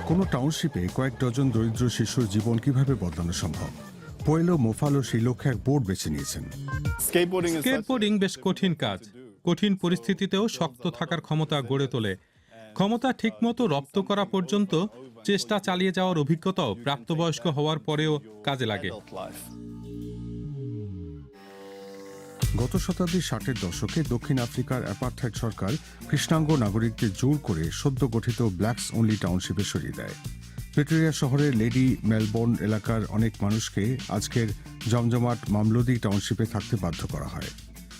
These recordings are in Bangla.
কোনো টাউনশিপে কয়েক ডজন দরিদ্র শিশুর জীবন কিভাবে বদলানো সম্ভব? পোয়েলো মোফালো সেই লক্ষ্যে এক বোর্ড বেছে নিয়েছেন। স্কেটবোর্ডিং বেশ কঠিন কাজ। কঠিন পরিস্থিতিতেও শক্ত থাকার ক্ষমতা গড়ে তোলে। ক্ষমতা ঠিকমতো রপ্ত করা পর্যন্ত চেষ্টা চালিয়ে যাওয়ার অভিজ্ঞতাও প্রাপ্তবয়স্ক হওয়ার পরেও কাজে লাগে। গত শতাব্দীর 60-এর দশকে দক্ষিণ আফ্রিকার অ্যাপার্থাইড সরকার কৃষ্ণাঙ্গ নাগরিকদের জোর করে সদ্য গঠিত ব্ল্যাকস অনলি টাউনশিপে সরিয়ে দেয়। প্রিটোরিয়া শহরের লেডি মেলবোর্ন এলাকার অনেক মানুষকে আজকের জমজমাট মামলুদি টাউনশিপে থাকতে বাধ্য করা হয়।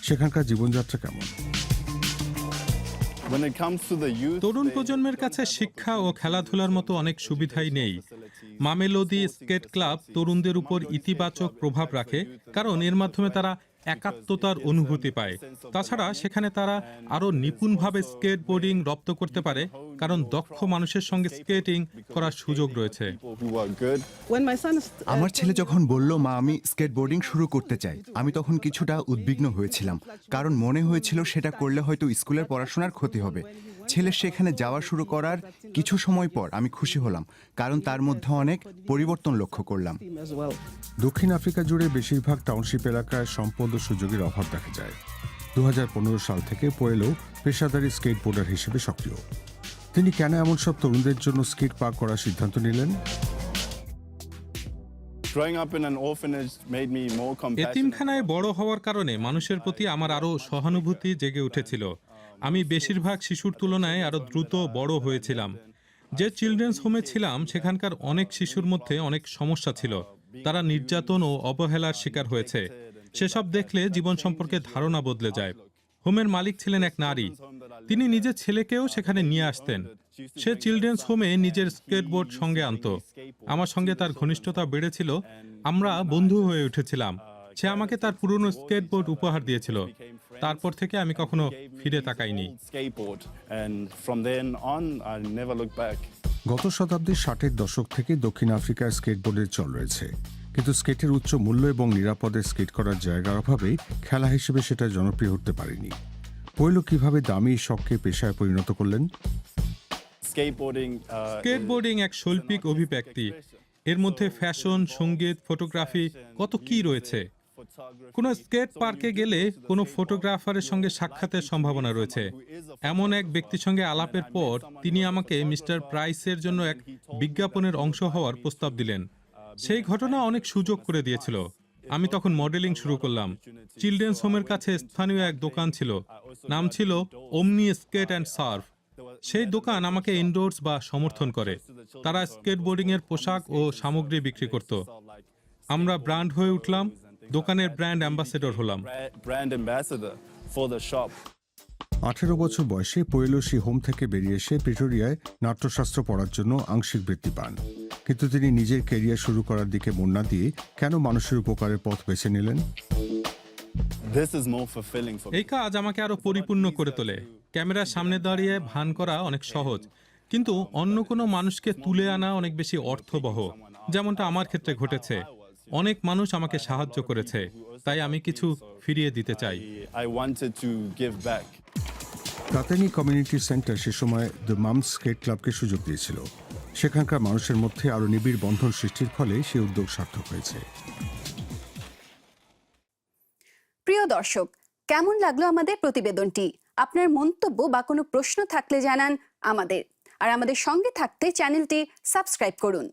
সেখানকার জীবনযাত্রা কেমন? তরুণ প্রজন্মের কাছে শিক্ষা ও খেলাধুলার মতো অনেক সুবিধাই নেই। মামেলোদি স্কেট ক্লাব তরুণদের উপর ইতিবাচক প্রভাব রাখে, কারণ এর মাধ্যমে তারা একাত্মতার অনুভূতি পায়। তাছাড়া সেখানে তারা আরও নিপুণভাবে স্কেটবোর্ডিং রপ্ত করতে পারে, কারণ দক্ষ মানুষের সঙ্গে স্কেটিং করার সুযোগ রয়েছে। আমার ছেলে যখন বলল, মা আমি স্কেটবোর্ডিং শুরু করতে চাই, আমি তখন কিছুটা উদ্বিগ্ন হয়েছিলাম, কারণ মনে হয়েছিল সেটা করলে হয়তো স্কুলের পড়াশোনার ক্ষতি হবে। ছেলে সেখানে যাওয়া শুরু করার কিছু সময় পর আমি খুশি হলাম, কারণ তার মধ্যে অনেক পরিবর্তন লক্ষ্য করলাম। দক্ষিণ আফ্রিকা জুড়ে বেশিরভাগ টাউনশিপ এলাকায় সম্পদ ও সুযোগের অভাব দেখা যায়। 2015 সাল থেকে পোয়েলো পেশাদারী স্কেটবোর্ডার হিসেবে সক্রিয়। তিনি কেন এমন সব তরুণদের জন্য স্কেট পার্ক করার সিদ্ধান্ত নিলেন? এতিমখানায় বড় হওয়ার কারণে মানুষের প্রতি আমার আরও সহানুভূতি জেগে উঠেছিল। আমি বেশিরভাগ শিশুর তুলনায় আরও দ্রুত বড় হয়েছিলাম। যে চিলড্রেন্স হোমে ছিলাম সেখানকার অনেক শিশুর মধ্যে অনেক সমস্যা ছিল। তারা নির্যাতন ও অবহেলার শিকার হয়েছে। সেসব দেখলে জীবন সম্পর্কে ধারণা বদলে যায়। হোমের মালিক ছিলেন এক নারী। তিনি নিজের ছেলেকেও সেখানে নিয়ে আসতেন। সে চিলড্রেন্স হোমে নিজের স্কেটবোর্ড সঙ্গে আনত। আমার সঙ্গে তার ঘনিষ্ঠতা বেড়েছিল। আমরা বন্ধু হয়ে উঠেছিলাম। সে আমাকে তার পুরনো স্কেটবোর্ড উপহার দিয়েছিল। তারপর থেকে আমি কখনো ফিরে তাকাইনি। গত শতাব্দীর 60-এর দশক থেকে দক্ষিণ আফ্রিকায় স্কেটবোর্ডের চল রয়েছে, কিন্তু স্কেটের উচ্চ মূল্য এবং নিরাপদে স্কেট করার জায়গার অভাবে খেলা হিসেবে সেটা জনপ্রিয় হতে পারেনি। পোয়েলো কিভাবে দামি শখকে পেশায় পরিণত করলেন? স্কেটবোর্ডিং এক শৈল্পিক অভিব্যক্তি। এর মধ্যে ফ্যাশন, সঙ্গীত, ফটোগ্রাফি, কত কি রয়েছে। কোনো স্কেট পার্কে গেলে কোনো ফটোগ্রাফারের সঙ্গে সাক্ষাতের সম্ভাবনা রয়েছে। এমন এক ব্যক্তির সঙ্গে আলাপের পর তিনি আমাকে মিস্টার প্রাইসের জন্য এক বিজ্ঞাপনের অংশ হওয়ার প্রস্তাব দিলেন। সেই ঘটনা অনেক সুযোগ করে দিয়েছিল। আমি তখন মডেলিং শুরু করলাম। চিলড্রেন্স হোমের কাছে স্থানীয় এক দোকান ছিল, নাম ছিল ওমনি স্কেট অ্যান্ড সার্ভ। সেই দোকান আমাকে ইনডোর্স বা সমর্থন করে। তারা স্কেটবোর্ডিং এর পোশাক ও সামগ্রী বিক্রি করত। আমরা ব্র্যান্ড হয়ে উঠলাম, দোকানের ব্র্যান্ড অ্যাম্বাসেডর হলাম। 18 বছর বয়সে পোয়েলো হোম থেকে বেরিয়ে এসে প্রিটোরিয়ায় নাট্যশাস্ত্র পড়ার জন্য আংশিক বৃত্তি পান। কিন্তু তিনি নিজের ক্যারিয়ার শুরু করার দিকে মন না দিয়ে কেন মানুষের উপকারের পথ বেছে নিলেন? এই কাজ আমাকে আরো পরিপূর্ণ করে তোলে। ক্যামেরার সামনে দাঁড়িয়ে ভান করা অনেক সহজ, কিন্তু অন্য কোনো মানুষকে তুলে আনা অনেক বেশি অর্থবহ, যেমনটা আমার ক্ষেত্রে ঘটেছে। অনেক মানুষ আমাকে সাহায্য করেছে, তাই আমি কিছু ফিরিয়ে দিতে চাই। কাতানি কমিউনিটি সেন্টার সে সময় দ্য মামস স্কেট ক্লাবকে সুযোগ দিয়েছিল। সেখানকার মানুষের মধ্যে আরো নিবিড় বন্ধন সৃষ্টির ফলে সে উদ্যোগ সার্থক হয়েছে। প্রিয় দর্শক, কেমন লাগলো আমাদের প্রতিবেদনটি? আপনার মন্তব্য বা কোনো প্রশ্ন থাকলে জানান আমাদের। আর আমাদের সঙ্গে থাকতে চ্যানেলটি সাবস্ক্রাইব করুন।